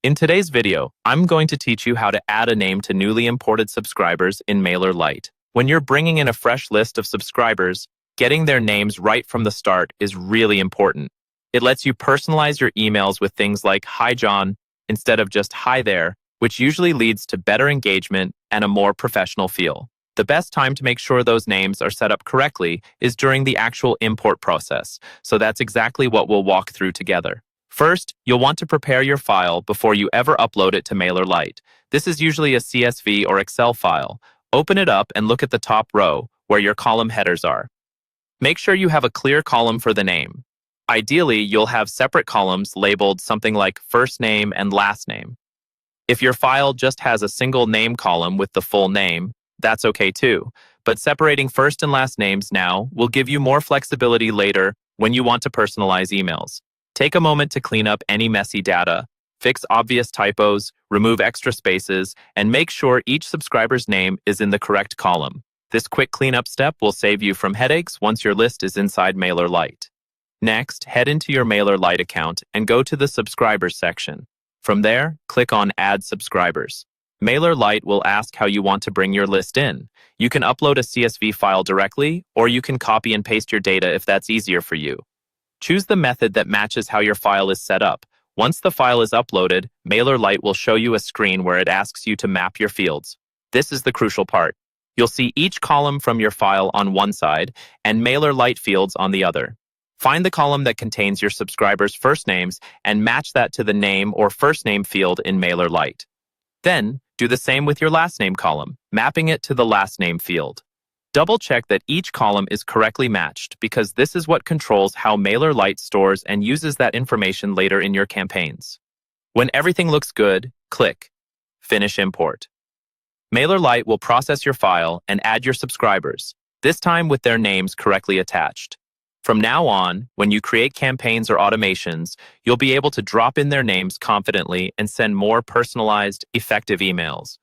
In today's video, I'm going to teach you how to add a name to newly imported subscribers in Mailerlite. When you're bringing in a fresh list of subscribers, getting their names right from the start is really important. It lets you personalize your emails with things like "Hi John" instead of just "Hi there," which usually leads to better engagement and a more professional feel. The best time to make sure those names are set up correctly is during the actual import process, so that's exactly what we'll walk through together. First, you'll want to prepare your file before you ever upload it to Mailerlite. This is usually a CSV or Excel file. Open it up and look at the top row, where your column headers are. Make sure you have a clear column for the name. Ideally, you'll have separate columns labeled something like first name and last name. If your file just has a single name column with the full name, that's okay too. But separating first and last names now will give you more flexibility later when you want to personalize emails. Take a moment to clean up any messy data, fix obvious typos, remove extra spaces, and make sure each subscriber's name is in the correct column. This quick cleanup step will save you from headaches once your list is inside Mailerlite. Next, head into your Mailerlite account and go to the Subscribers section. From there, click on Add Subscribers. Mailerlite will ask how you want to bring your list in. You can upload a CSV file directly, or you can copy and paste your data if that's easier for you. Choose the method that matches how your file is set up. Once the file is uploaded, Mailerlite will show you a screen where it asks you to map your fields. This is the crucial part. You'll see each column from your file on one side and Mailerlite fields on the other. Find the column that contains your subscribers' first names and match that to the name or first name field in Mailerlite. Then, do the same with your last name column, mapping it to the last name field. Double-check that each column is correctly matched because this is what controls how Mailerlite stores and uses that information later in your campaigns. When everything looks good, click Finish Import. Mailerlite will process your file and add your subscribers, this time with their names correctly attached. From now on, when you create campaigns or automations, you'll be able to drop in their names confidently and send more personalized, effective emails.